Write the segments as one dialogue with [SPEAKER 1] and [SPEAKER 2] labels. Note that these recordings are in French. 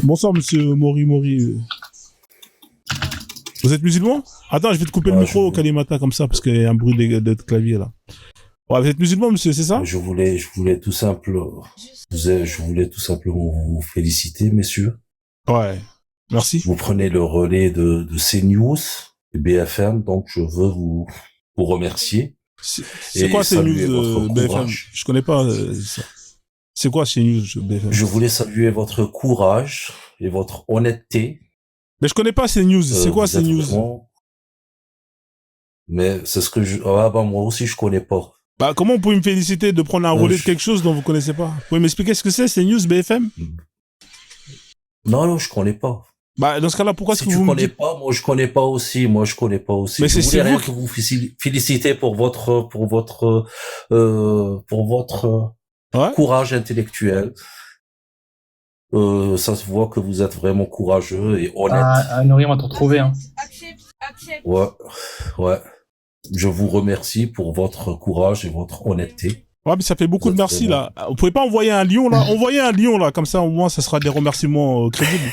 [SPEAKER 1] Bonsoir, monsieur Mori Mori. Vous êtes musulman? Attends, je vais te couper le micro au Kalimata comme ça, parce qu'il y a un bruit de clavier là. Ouais, vous êtes musulman, monsieur, c'est ça?
[SPEAKER 2] Je voulais tout simplement vous féliciter, messieurs.
[SPEAKER 1] Ouais. Merci.
[SPEAKER 2] Vous prenez le relais de CNews et BFM, donc je veux vous remercier.
[SPEAKER 1] C'est quoi CNews, BFM? Je connais pas ça. C'est quoi CNews, BFM?
[SPEAKER 2] Je voulais saluer votre courage et votre honnêteté.
[SPEAKER 1] Mais je connais pas CNews. C'est quoi CNews?
[SPEAKER 2] Vraiment... Mais c'est ce que moi aussi je connais pas.
[SPEAKER 1] Bah, comment vous pouvez me féliciter de prendre un relais de quelque chose dont vous connaissez pas? Vous pouvez m'expliquer ce que c'est CNews, BFM?
[SPEAKER 2] Non, je connais pas.
[SPEAKER 1] Bah, dans ce cas-là, pourquoi est-ce que
[SPEAKER 2] vous
[SPEAKER 1] me
[SPEAKER 2] dites... pas, moi je connais pas aussi. Mais
[SPEAKER 1] c'est
[SPEAKER 2] vous que vous féliciter pour votre courage intellectuel. Ça se voit que vous êtes vraiment courageux et honnête.
[SPEAKER 3] Nori, on va te retrouver, hein.
[SPEAKER 2] Ouais. Je vous remercie pour votre courage et votre honnêteté.
[SPEAKER 1] Ouais, mais ça fait beaucoup de merci, là. Vous pouvez pas envoyer un lion, là? Envoyez un lion, là. Comme ça, au moins, ça sera des remerciements crédibles.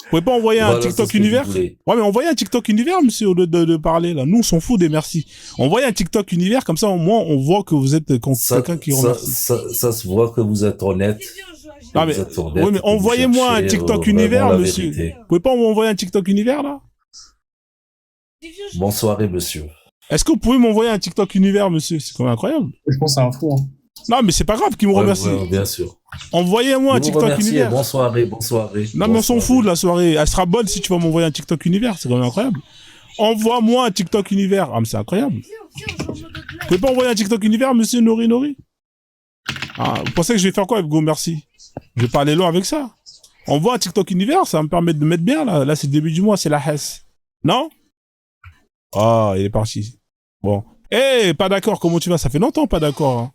[SPEAKER 1] Vous pouvez pas envoyer un TikTok univers? Ouais, mais envoyez un TikTok univers, monsieur, au lieu de parler, là. Nous, on s'en fout des merci. Envoyez un TikTok univers, comme ça, au moins, on voit que vous êtes quelqu'un qui remercie.
[SPEAKER 2] Ça se voit que vous êtes honnête.
[SPEAKER 1] Ah, mais, oui, mais envoyez-moi un TikTok univers, monsieur. Vous pouvez pas m'envoyer un TikTok univers, là?
[SPEAKER 2] Bonsoir, monsieur.
[SPEAKER 1] Est-ce que vous pouvez m'envoyer un TikTok univers, monsieur? C'est quand même incroyable.
[SPEAKER 3] Je pense que c'est un fou, hein.
[SPEAKER 1] Non, mais c'est pas grave qu'il me remercie.
[SPEAKER 2] Ouais, bien sûr.
[SPEAKER 1] Envoyez-moi un TikTok univers.
[SPEAKER 2] Bonsoir.
[SPEAKER 1] Non, mais on s'en fout de la soirée. Elle sera bonne si tu vas m'envoyer un TikTok univers. C'est quand même incroyable. Envoie-moi un TikTok univers. Ah, mais c'est incroyable. Vous pouvez pas envoyer un TikTok univers, monsieur Nori? Ah, vous pensez que je vais faire quoi avec Go Merci? Je vais pas aller loin avec ça. Envoie un TikTok univers, ça va me permettre de mettre bien, là. Là, c'est le début du mois, c'est la Hesse. Non? Ah, il est parti. Bon. Pas d'accord, comment tu vas? Ça fait longtemps, pas d'accord, hein.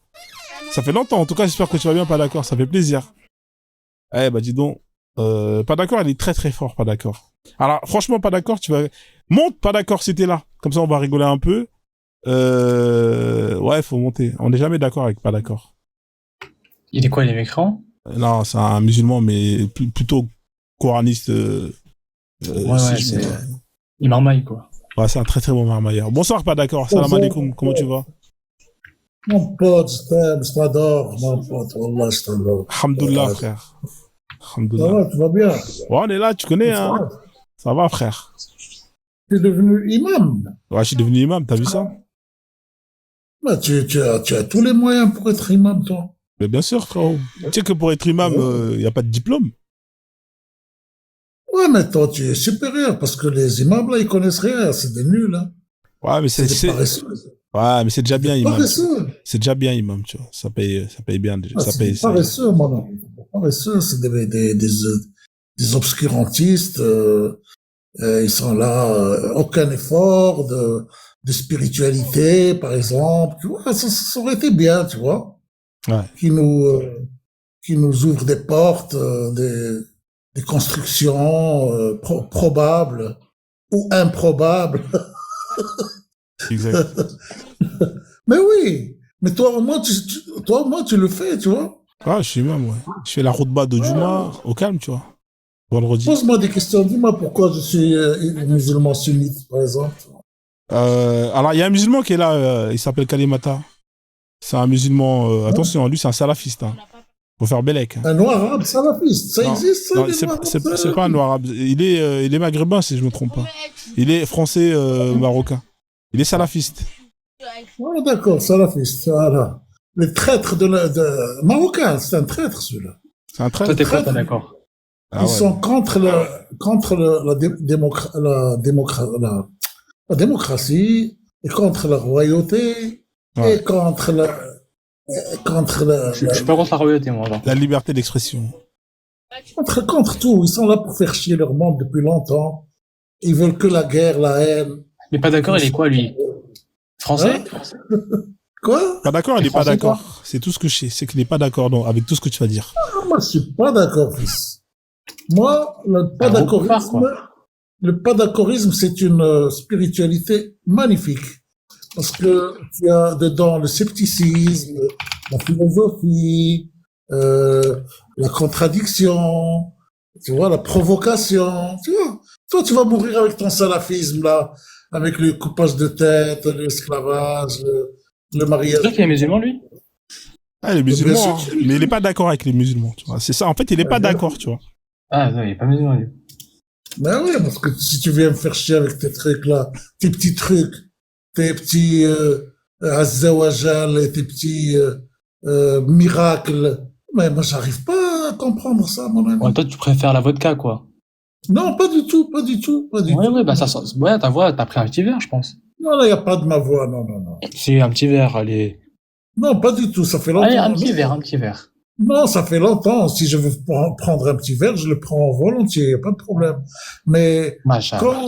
[SPEAKER 1] Ça fait longtemps, en tout cas, j'espère que tu vas bien, pas d'accord, ça fait plaisir. Bah dis donc, pas d'accord, il est très très fort, pas d'accord. Alors, franchement, pas d'accord, tu vas... Monte, pas d'accord, si t'es là. Comme ça, on va rigoler un peu. Ouais, faut monter. On n'est jamais d'accord avec pas d'accord.
[SPEAKER 3] Il est quoi, il est mécréant?
[SPEAKER 1] Non, c'est un musulman, mais plutôt coraniste.
[SPEAKER 3] Il marmaille, quoi.
[SPEAKER 1] Ouais, c'est un très très bon marmailleur. Bonsoir, pas d'accord. Salam alaikum, comment tu vas?
[SPEAKER 4] Mon pote, je t'adore, mon pote, Wallah, je t'adore.
[SPEAKER 1] Alhamdoulilah, frère. Alhamdoulilah.
[SPEAKER 4] Ça va, tu vas bien?
[SPEAKER 1] Ouais, on est là, tu connais, hein. Ça va, frère.
[SPEAKER 4] Tu es devenu imam?
[SPEAKER 1] Ouais, je suis devenu imam, t'as vu ça?
[SPEAKER 4] Bah, tu as tous les moyens pour être imam, toi.
[SPEAKER 1] Mais bien sûr, frérot. Tu sais que pour être imam, y a pas de diplôme.
[SPEAKER 4] Ouais, mais toi, tu es supérieur, parce que les imams, là, ils connaissent rien, c'est des nuls, hein.
[SPEAKER 1] Ouais, mais c'est ouais, mais c'est déjà bien, imam. C'est déjà bien, imam, tu vois. Ça paye bien, déjà.
[SPEAKER 4] Ah,
[SPEAKER 1] ça paye,
[SPEAKER 4] c'est paresseux, mon ami. Paresseux, c'est des obscurantistes, ils sont là, aucun effort de spiritualité, par exemple. Tu vois, ça aurait été bien, tu vois.
[SPEAKER 1] Ouais.
[SPEAKER 4] Qui nous ouvre des portes, des constructions probables ou improbables.
[SPEAKER 1] Exact.
[SPEAKER 4] Mais oui, mais toi au moins tu le fais, tu vois.
[SPEAKER 1] Ah, je suis imam, ouais. Je fais la route-bas de Juma au calme, tu vois. Vendredi.
[SPEAKER 4] Pose-moi des questions, dis-moi pourquoi je suis musulman sunnite, par exemple.
[SPEAKER 1] Alors, il y a un musulman qui est là, il s'appelle Kalimata. C'est un musulman, attention, lui c'est un salafiste, hein. Faut faire Bélec. Hein.
[SPEAKER 4] Un noir arabe salafiste, ça existe ça?
[SPEAKER 1] Non, c'est pas un noir arabe. Il est maghrébin si je me trompe pas. Il est français marocain. Il est salafiste.
[SPEAKER 4] Oh, d'accord, salafiste, voilà. Les traîtres marocains, c'est un traître celui-là.
[SPEAKER 1] C'est un traître.
[SPEAKER 3] Toi t'es quoi, pas d'accord?
[SPEAKER 4] Ils sont contre la démocratie et contre la royauté et contre
[SPEAKER 3] Je suis pas contre la royauté, moi. Alors.
[SPEAKER 1] La liberté d'expression.
[SPEAKER 4] Contre tout. Ils sont là pour faire chier leur monde depuis longtemps. Ils veulent que la guerre, la haine.
[SPEAKER 3] Mais pas d'accord, il est quoi, lui? Français?
[SPEAKER 4] Quoi?
[SPEAKER 1] Pas d'accord, il est pas d'accord. C'est tout ce que je sais. C'est qu'il n'est pas d'accord avec tout ce que tu vas dire.
[SPEAKER 4] Ah, moi, je suis pas d'accord, fils. Moi, le pas d'accordsisme, c'est une spiritualité magnifique. Parce que tu as dedans le scepticisme, la philosophie, la contradiction, Tu vois, la provocation. Tu vois, toi, tu vas mourir avec ton salafisme, là, avec le coupage de tête, l'esclavage, le
[SPEAKER 3] C'est
[SPEAKER 4] mariage.
[SPEAKER 3] sûr qu'il est musulman, lui?
[SPEAKER 1] Ah, les
[SPEAKER 4] Bien sûr
[SPEAKER 1] musulmans, hein.
[SPEAKER 4] que oui.
[SPEAKER 1] Mais il est pas d'accord avec les musulmans, tu vois. C'est ça. En fait, il est pas d'accord, tu vois.
[SPEAKER 3] Ah, non, il est pas musulman, lui.
[SPEAKER 4] Ben oui, parce que si tu viens me faire chier avec tes trucs là, tes petits trucs, tes petits Azzawajal et tes petits miracles, mais moi j'arrive pas à comprendre ça, mon
[SPEAKER 3] Ouais,
[SPEAKER 4] ami.
[SPEAKER 3] toi, tu préfères la vodka, quoi.
[SPEAKER 4] Non, pas du tout, pas du tout, pas du
[SPEAKER 3] Ouais,
[SPEAKER 4] tout.
[SPEAKER 3] ouais, bah ça sent. Ouais, ta voix, t'as pris un petit verre, je pense.
[SPEAKER 4] Non, là, il n'y a pas de ma voix, non, non, non.
[SPEAKER 3] C'est un petit verre, allez.
[SPEAKER 4] Non, pas du tout, ça fait
[SPEAKER 3] Allez, un
[SPEAKER 4] longtemps.
[SPEAKER 3] petit verre, un petit verre.
[SPEAKER 4] Non, ça fait longtemps. Si je veux prendre un petit verre, je le prends volontiers, il n'y a pas de problème. Mais
[SPEAKER 3] Machallah.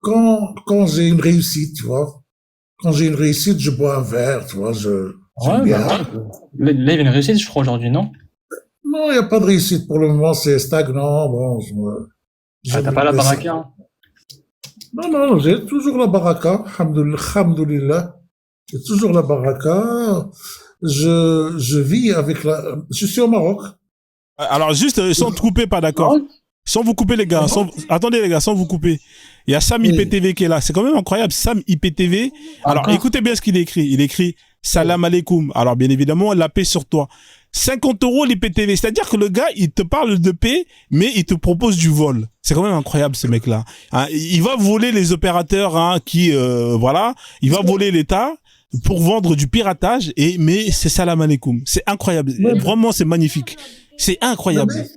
[SPEAKER 4] quand j'ai une réussite, tu vois, quand j'ai une réussite, je bois un verre, tu vois, j'aime
[SPEAKER 3] Ouais,
[SPEAKER 4] bien.
[SPEAKER 3] bah ouais. Là, il y a une réussite, je crois, aujourd'hui, non?
[SPEAKER 4] Non, il n'y a pas de réussite pour le moment, c'est stagnant. Bon,
[SPEAKER 3] Ah, t'as pas la baraka, hein?
[SPEAKER 4] Non, non, j'ai toujours la baraka, alhamdoulilah. J'ai toujours la baraka. Je vis avec je suis au Maroc.
[SPEAKER 1] Alors, juste, sans te couper, pas d'accord.
[SPEAKER 3] Ouais.
[SPEAKER 1] Sans vous couper, les gars. Attendez, les gars, sans vous couper. Il y a Sam
[SPEAKER 4] Oui.
[SPEAKER 1] IPTV qui est là. C'est quand même incroyable. Sam IPTV. Alors,
[SPEAKER 3] Encore?
[SPEAKER 1] écoutez bien ce qu'il écrit. Il écrit Salam alaikum. Alors, bien évidemment, la paix sur toi. 50 € l'IPTV. C'est-à-dire que le gars, il te parle de paix, mais il te propose du vol. C'est quand même incroyable, ce mec-là. Hein, il va voler les opérateurs, hein, voilà. Il va voler l'État pour vendre du piratage, mais c'est Salam alaikum. C'est incroyable.
[SPEAKER 4] Ouais.
[SPEAKER 1] Vraiment, c'est magnifique. C'est incroyable.
[SPEAKER 4] Mais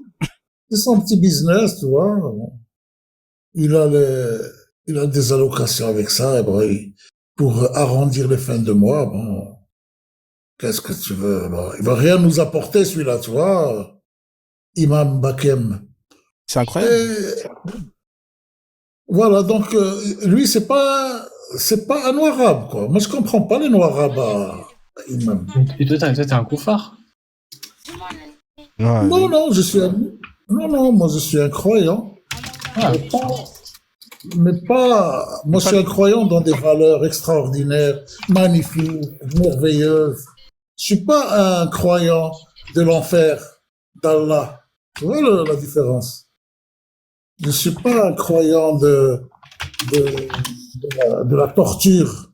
[SPEAKER 4] c'est son petit business, tu vois. Il a des allocations avec ça, et bon, pour arrondir les fins de mois, bon, qu'est-ce que tu veux? Bon, il va rien nous apporter, celui-là, tu vois. Imam Bakem.
[SPEAKER 1] C'est incroyable.
[SPEAKER 4] Et voilà, donc, lui, c'est pas un noir arabe, quoi. Moi, je comprends pas les noirs arabes à Imam.
[SPEAKER 3] Et toi, t'es un couffard.
[SPEAKER 1] Ouais.
[SPEAKER 4] Non, non, moi, je suis un croyant.
[SPEAKER 3] Ah,
[SPEAKER 4] Moi, je suis un croyant dans des valeurs extraordinaires, magnifiques, merveilleuses. Je suis pas un croyant de l'enfer, d'Allah. Tu vois la différence? Je suis pas un croyant de la torture,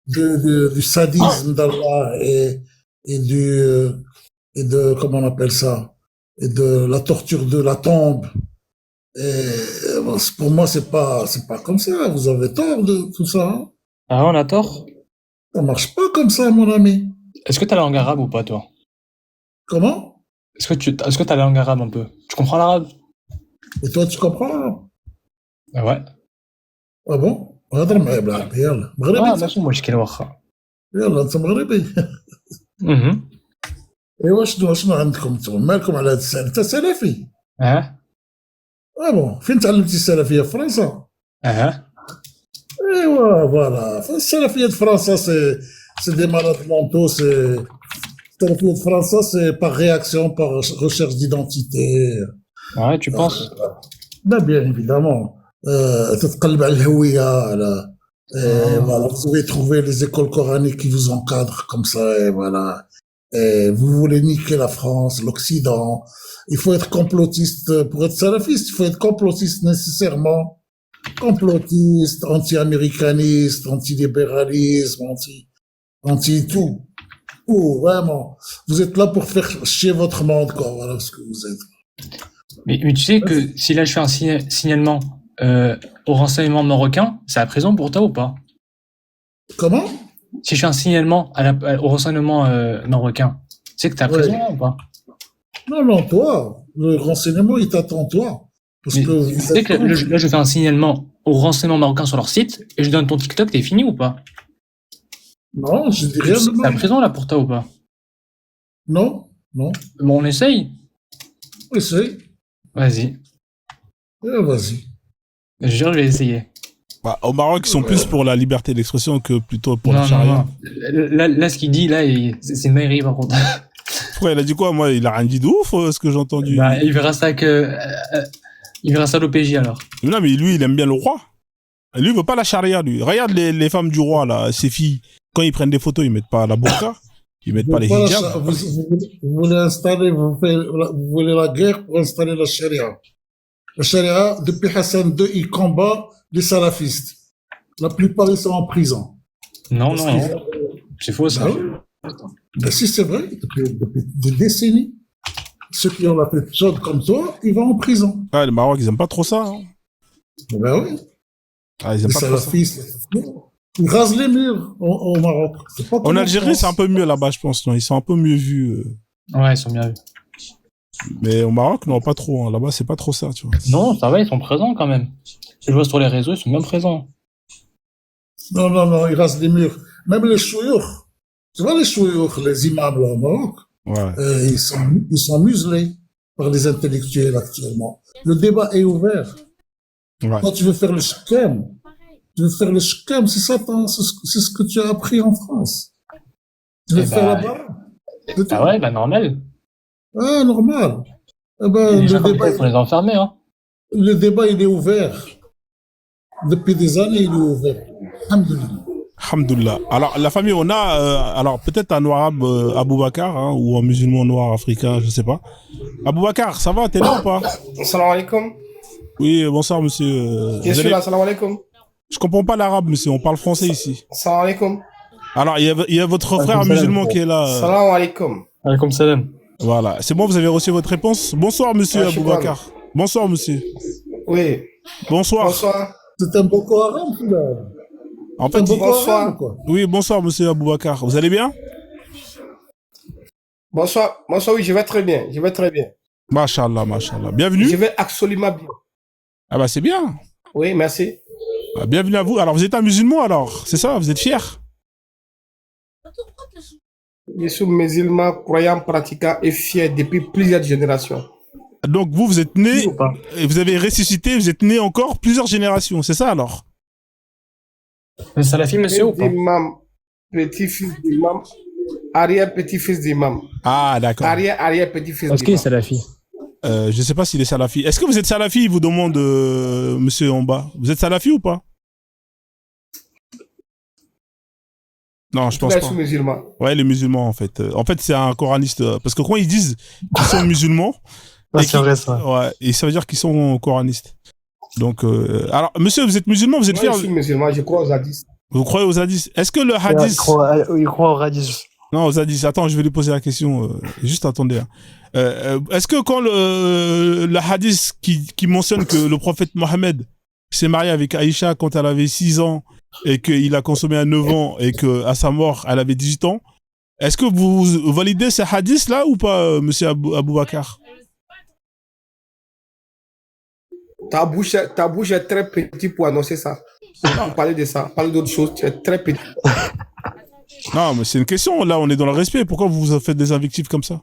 [SPEAKER 4] du sadisme d'Allah et de, comment on appelle ça? Et de la torture de la tombe. Et pour moi, c'est pas comme ça. Vous avez tort de tout ça. Hein.
[SPEAKER 3] ah, on a tort.
[SPEAKER 4] Ça marche pas comme ça, mon ami.
[SPEAKER 3] Est-ce que t'as la langue arabe ou pas, toi?
[SPEAKER 4] Comment?
[SPEAKER 3] Est-ce que t'as la langue arabe un peu? Tu comprends l'arabe?
[SPEAKER 4] Et toi, tu comprends?
[SPEAKER 3] Ah ouais.
[SPEAKER 4] Ah bon? هضر معايا بالعربي يلا مغربي
[SPEAKER 3] Ah, ماشي مشكل واخا.
[SPEAKER 4] يلا انت مغربي
[SPEAKER 3] Mhm.
[SPEAKER 4] ايوا شنو عندكم نتوما مالكم على هذا السنه انت سلفي
[SPEAKER 3] Ah,
[SPEAKER 4] بون فين تعلمتي السلفيه في فرنسا
[SPEAKER 3] ah.
[SPEAKER 4] ايوا فوالا السلفيه في فرنسا سي دي مالاد مونتو سي السلفيه في فرنسا سي باغ رياكسيون باغ ريشيرش ديدونتيتي
[SPEAKER 3] Ouais, tu penses?
[SPEAKER 4] لا بيان ايفيدامون تتقلب على الهويه على voilà, vous avez trouvé les écoles coraniques qui vous encadrent comme ça, et voilà. Et vous voulez niquer la France, l'Occident. Il faut être complotiste pour être salafiste. Il faut être complotiste nécessairement. Complotiste, anti-américaniste, anti-libéralisme, anti-tout. Oh, vraiment. Vous êtes là pour faire chier votre monde, quoi. Voilà ce que vous êtes.
[SPEAKER 3] Mais tu sais que si là je fais un signalement au renseignement marocain, c'est la prison pour toi ou pas?
[SPEAKER 4] Comment?
[SPEAKER 3] Si je fais un signalement au renseignement marocain, tu sais que t'as la prison
[SPEAKER 4] Ouais.
[SPEAKER 3] là ou pas?
[SPEAKER 4] Non, non, toi. Le renseignement, il t'attend, toi. Parce
[SPEAKER 3] Mais
[SPEAKER 4] que
[SPEAKER 3] tu
[SPEAKER 4] vous
[SPEAKER 3] sais
[SPEAKER 4] êtes
[SPEAKER 3] que là je fais un signalement au renseignement marocain sur leur site et je donne ton TikTok, t'es fini ou pas?
[SPEAKER 4] Non, je dis rien de
[SPEAKER 3] T'as la
[SPEAKER 4] mal.
[SPEAKER 3] prison là pour toi ou pas?
[SPEAKER 4] Non, non.
[SPEAKER 3] Bon, on essaye.
[SPEAKER 4] Essaye.
[SPEAKER 3] Vas-y.
[SPEAKER 4] Vas-y.
[SPEAKER 3] Je jure, je vais essayer.
[SPEAKER 1] Bah, au Maroc, ils sont plus pour la liberté d'expression que plutôt pour la
[SPEAKER 3] Non,
[SPEAKER 1] charia.
[SPEAKER 3] non. Là, ce qu'il dit là, c'est une dinguerie par contre.
[SPEAKER 1] Pourquoi il a dit quoi? Moi, il a rien dit de ouf, ce que j'ai entendu.
[SPEAKER 3] Bah, il verra ça à l'OPJ alors.
[SPEAKER 1] Non, mais lui, il aime bien le roi. Lui, il veut pas la charia, lui. Regarde les femmes du roi, là, ces filles. Quand ils prennent des photos, ils mettent pas la burqa. Ils mettent pas les
[SPEAKER 4] Voilà,
[SPEAKER 1] hijabs.
[SPEAKER 4] vous voulez installer, vous voulez la guerre pour installer la charia. La charia, depuis Hassan II, il combat les salafistes. La plupart, ils sont en prison.
[SPEAKER 3] Non, non, non. C'est faux, ça.
[SPEAKER 4] Ben oui. Ben si, c'est vrai. Depuis des décennies. Ceux qui ont la tête chaude comme toi, ils vont en prison.
[SPEAKER 1] Ah, le Maroc, ils aiment pas trop ça. Hein.
[SPEAKER 4] Ben oui.
[SPEAKER 1] Ah, ils aiment
[SPEAKER 4] Les
[SPEAKER 1] pas trop ça.
[SPEAKER 4] salafistes, ils rasent les murs au Maroc. C'est pas
[SPEAKER 1] En
[SPEAKER 4] comme
[SPEAKER 1] Algérie,
[SPEAKER 4] France.
[SPEAKER 1] c'est un peu mieux là-bas, je pense. Non, ils sont un peu mieux vus.
[SPEAKER 3] Ouais, ils sont bien vus.
[SPEAKER 1] Mais au Maroc, non, pas trop. Hein. Là-bas, c'est pas trop ça, tu vois.
[SPEAKER 3] Non, ça va, ils sont présents quand même. Je vois sur les réseaux, ils sont bien présents.
[SPEAKER 4] Non, non, non, ils rasent les murs. Même les chouyours. Tu vois les chouyours, les imams là au Maroc,
[SPEAKER 1] Ouais.
[SPEAKER 4] ils sont muselés par les intellectuels actuellement. Le débat est ouvert.
[SPEAKER 1] Ouais.
[SPEAKER 4] Quand tu veux faire le shkem, c'est ça, c'est ce que tu as appris en France. Tu veux
[SPEAKER 3] Eh
[SPEAKER 4] faire
[SPEAKER 3] ben,
[SPEAKER 4] là-bas?
[SPEAKER 3] Ah ouais, bah normal.
[SPEAKER 4] Ah, normal. Eh ben,
[SPEAKER 3] Les gens comme ça, il faut les enfermer, hein.
[SPEAKER 4] le débat, il est ouvert. Depuis des années, il est ouvert. Alhamdoulilah.
[SPEAKER 1] Alhamdoulilah. Alors, la famille, on a, alors peut-être un noir arabe Aboubakar, hein, ou un musulman noir africain, je sais pas. Aboubakar, ça va, t'es là ou pas?
[SPEAKER 5] Salam alaikum.
[SPEAKER 1] Oui, bonsoir, monsieur.
[SPEAKER 5] Je suis là, salam alaikum.
[SPEAKER 1] Je comprends pas l'arabe, monsieur, on parle français ici.
[SPEAKER 5] Salam alaikum.
[SPEAKER 1] Alors, il y a votre frère
[SPEAKER 3] Alaikum
[SPEAKER 1] musulman
[SPEAKER 3] salam.
[SPEAKER 1] qui est là.
[SPEAKER 5] Salam alaikum.
[SPEAKER 3] Comme salam.
[SPEAKER 1] Voilà. C'est bon, vous avez reçu votre réponse? Bonsoir, monsieur
[SPEAKER 5] Ah, je suis
[SPEAKER 1] Aboubakar. Bonsoir, monsieur.
[SPEAKER 5] Oui.
[SPEAKER 1] Bonsoir.
[SPEAKER 5] Bonsoir.
[SPEAKER 4] C'est un Boko Haram, là.
[SPEAKER 1] En
[SPEAKER 4] C'est un
[SPEAKER 1] fait,
[SPEAKER 4] Boko
[SPEAKER 5] bonsoir.
[SPEAKER 4] Haram, quoi.
[SPEAKER 1] oui, bonsoir, monsieur Aboubakar. Vous allez bien?
[SPEAKER 5] Bonsoir. Bonsoir, oui, je vais très bien. Je vais très bien.
[SPEAKER 1] Machallah, machallah. Bienvenue.
[SPEAKER 5] Je vais absolument bien.
[SPEAKER 1] Ah bah, c'est bien.
[SPEAKER 5] Oui, merci.
[SPEAKER 1] Ah, bienvenue à vous. Alors, vous êtes un musulman, alors? C'est ça? Vous êtes fier?
[SPEAKER 5] Je suis musulman, croyant, pratiquant et fier depuis plusieurs générations.
[SPEAKER 1] Donc, vous êtes né,
[SPEAKER 3] Ou pas?
[SPEAKER 1] et vous avez ressuscité, vous êtes né encore plusieurs générations. C'est ça, alors?
[SPEAKER 3] Le salafi, monsieur, ou pas?
[SPEAKER 5] Imam, petit-fils d'imam, arrière-petit-fils d'imam,
[SPEAKER 1] Ah, d'accord.
[SPEAKER 5] arrière-petit-fils
[SPEAKER 3] Est-ce qu'il est
[SPEAKER 5] d'imam.
[SPEAKER 3] salafi?
[SPEAKER 1] Je sais pas s'il est salafi. Est-ce que vous êtes salafi? Il vous demande, monsieur en bas. Vous êtes salafi ou pas? Non, je pense
[SPEAKER 5] Là, je
[SPEAKER 1] pas.
[SPEAKER 5] suis musulman.
[SPEAKER 1] Ouais, les musulmans, en fait. En fait, c'est un coraniste. Parce que quand ils disent qu'ils sont musulmans,
[SPEAKER 3] Ouais,
[SPEAKER 1] et
[SPEAKER 3] c'est vrai, ça.
[SPEAKER 1] ouais, et ça veut dire qu'ils sont coranistes. Donc, alors, monsieur, vous êtes musulman, vous êtes
[SPEAKER 5] Moi,
[SPEAKER 1] fier?
[SPEAKER 5] je suis musulman, je crois aux hadiths.
[SPEAKER 1] Vous croyez aux hadiths? Est-ce que le
[SPEAKER 6] Il
[SPEAKER 1] hadith...
[SPEAKER 6] croit au radis.
[SPEAKER 1] Non, aux hadiths. Attends, je vais lui poser la question. Juste attendez. Hein. Est-ce que quand le hadith qui mentionne que le prophète Mohammed s'est marié avec Aïcha quand elle avait 6 ans et qu'il a consommé à 9 ans et qu'à sa mort, elle avait 18 ans, est-ce que vous validez ce hadith-là ou pas, monsieur Aboubakar?
[SPEAKER 5] Ta bouche est très petite pour annoncer ça. Pour parler de ça, parler d'autres choses, tu es très petit.
[SPEAKER 1] Non, mais c'est une question. Là, on est dans le respect. Pourquoi vous faites des invectives comme ça?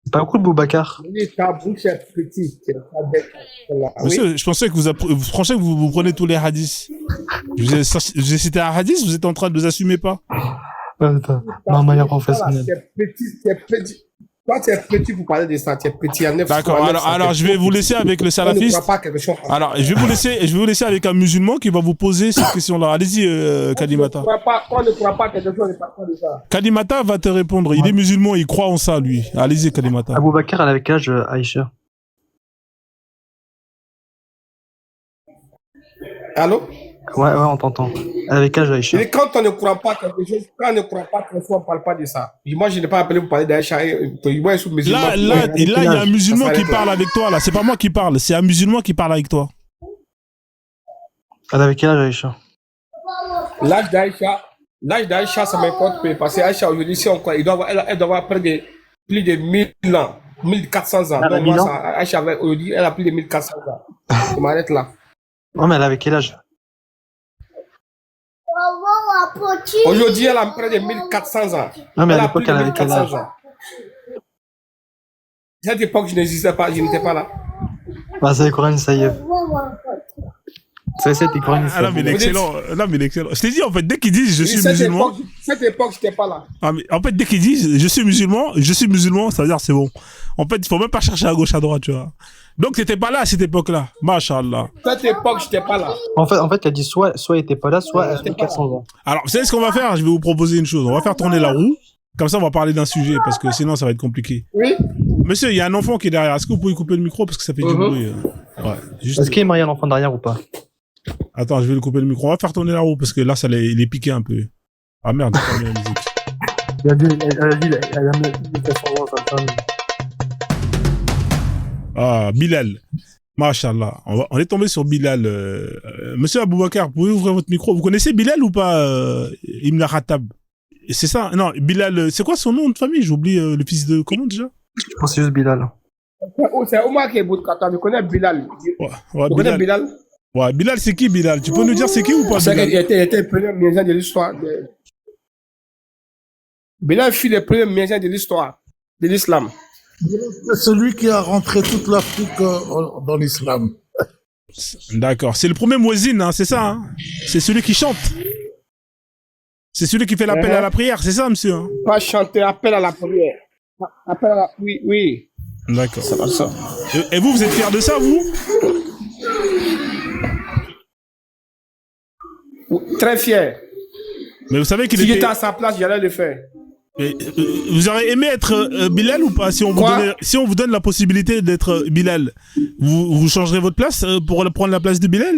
[SPEAKER 6] C'est pas beaucoup de Boubacar.
[SPEAKER 5] Oui, ta bouche est petite. Tu es pas bête. Voilà. Oui.
[SPEAKER 1] Monsieur, je pensais que franchement, que vous prenez tous les hadiths. Je vous ai cité un hadith, vous êtes en train de les assumer pas?
[SPEAKER 6] Ouais, putain. Ma manière
[SPEAKER 5] Voilà,
[SPEAKER 6] professionnelle.
[SPEAKER 5] tu es petit. Toi, tu es petit pour parler de ça. Tu es petit à 9.
[SPEAKER 1] D'accord. Alors, je vais vous laisser avec le
[SPEAKER 5] On ne
[SPEAKER 1] salafiste.
[SPEAKER 5] croit pas quelque chose.
[SPEAKER 1] Alors, je vais vous laisser avec un musulman qui va vous poser cette question-là. Allez-y, Kalimata.
[SPEAKER 5] On ne croit pas quelque chose, on ne parle pas de ça.
[SPEAKER 1] Kalimata va te répondre. Il est musulman, il croit en ça, lui. Allez-y, Kalimata.
[SPEAKER 6] Aboubacar, elle avait quel âge, Aïcha?
[SPEAKER 5] Allô?
[SPEAKER 6] Ouais, on t'entend. Elle avait quel âge, Aïcha?
[SPEAKER 5] Et quand on ne croit pas quelque chose, quand on ne croit pas quelque chose, on ne parle pas de ça. Moi, je n'ai pas appelé pour parler d'Aïcha. Moi, je suis musulman.
[SPEAKER 1] Là, il y a un musulman
[SPEAKER 5] Ça
[SPEAKER 1] qui
[SPEAKER 5] s'arrête
[SPEAKER 1] parle avec toi, là. C'est pas moi qui parle, c'est un musulman qui parle avec toi.
[SPEAKER 6] Elle avait quel âge, Aïcha?
[SPEAKER 5] L'âge d'Aïcha, ça m'importe peu. Parce qu'Aïcha, aujourd'hui, si on croit, elle doit avoir plus de 1000 ans, 1400 ans.
[SPEAKER 6] Elle a
[SPEAKER 5] Donc,
[SPEAKER 6] 1000
[SPEAKER 5] moi,
[SPEAKER 6] ans
[SPEAKER 5] Aïcha, aujourd'hui, elle a plus de 1400 ans. Je m'arrête là.
[SPEAKER 6] Non, mais elle avait quel âge?
[SPEAKER 5] Aujourd'hui, elle a près de 1400 ans.
[SPEAKER 6] Non, mais à
[SPEAKER 5] Elle a
[SPEAKER 6] l'époque,
[SPEAKER 5] plus de
[SPEAKER 6] elle avait quel
[SPEAKER 5] 1400
[SPEAKER 6] âge?
[SPEAKER 5] ans. Cette époque, je n'existais pas, je n'étais pas là.
[SPEAKER 6] Bah, c'est les Coran, ça y est. C'est les Coran,
[SPEAKER 1] Ah, non, mais il est excellent. Non, mais il est excellent. Je t'ai dit, en fait, dès qu'ils disent je suis musulman.
[SPEAKER 5] Cette époque, je n'étais pas là.
[SPEAKER 1] Ah, mais en fait, dès qu'ils disent je suis musulman, ça veut dire c'est bon. En fait, il faut même pas chercher à gauche, à droite, tu vois. Donc, t'étais pas là à cette époque-là. Masha'Allah.
[SPEAKER 5] Cette époque, je n'étais pas là.
[SPEAKER 6] En fait, elle a dit soit elle était pas là, soit elle avait 400 ans.
[SPEAKER 1] Alors, vous savez ce qu'on va faire? Je vais vous proposer une chose. On va faire tourner la roue. Comme ça, on va parler d'un sujet parce que sinon, ça va être compliqué.
[SPEAKER 5] Oui.
[SPEAKER 1] Monsieur, il y a un enfant qui est derrière. Est-ce que vous pouvez couper le micro parce que ça fait du bruit Ouais. Juste...
[SPEAKER 6] Est-ce qu'il est marié à l'enfant derrière ou pas?
[SPEAKER 1] Attends, je vais le couper le micro. On va faire tourner la roue parce que là, il est piqué un peu. Ah merde, j'ai pas mis la musique. Ah, Bilal. Mashallah. On est tombé sur Bilal. Monsieur Aboubakar, pouvez-vous ouvrir votre micro? Vous connaissez Bilal ou pas, Imla Khattab? C'est ça? Non, Bilal, c'est quoi son nom de famille? J'oublie le fils de... Comment déjà?
[SPEAKER 6] Je pense que c'est juste Bilal.
[SPEAKER 5] C'est Omar qui est Boudkata, tu connais Bilal.
[SPEAKER 1] Ouais,
[SPEAKER 5] Tu connais Bilal?
[SPEAKER 1] Ouais, Bilal, c'est qui Bilal? Tu peux nous dire c'est qui ou pas?
[SPEAKER 5] C'est
[SPEAKER 1] Bilal?
[SPEAKER 5] qu'il était le premier médecin de l'histoire. Bilal fut le premier médecin de l'histoire de l'islam.
[SPEAKER 4] C'est celui qui a rentré toute l'Afrique dans l'islam.
[SPEAKER 1] D'accord. C'est le premier muezzin, hein, c'est ça, hein? C'est celui qui chante. C'est celui qui fait l'appel à la prière, c'est ça, monsieur? Hein?
[SPEAKER 5] Pas chanter, appel à la prière. Appel à la... Oui, oui.
[SPEAKER 1] D'accord.
[SPEAKER 5] Ça va ça.
[SPEAKER 1] Et vous, vous êtes fier de ça, vous?
[SPEAKER 5] Très fier.
[SPEAKER 1] Mais vous savez qu'il
[SPEAKER 5] Si
[SPEAKER 1] était...
[SPEAKER 5] j'étais à sa place, j'allais le faire.
[SPEAKER 1] Mais, vous auriez aimé être Bilal ou pas? Si on vous donne la possibilité d'être Bilal, vous changerez votre place pour prendre la place de Bilal?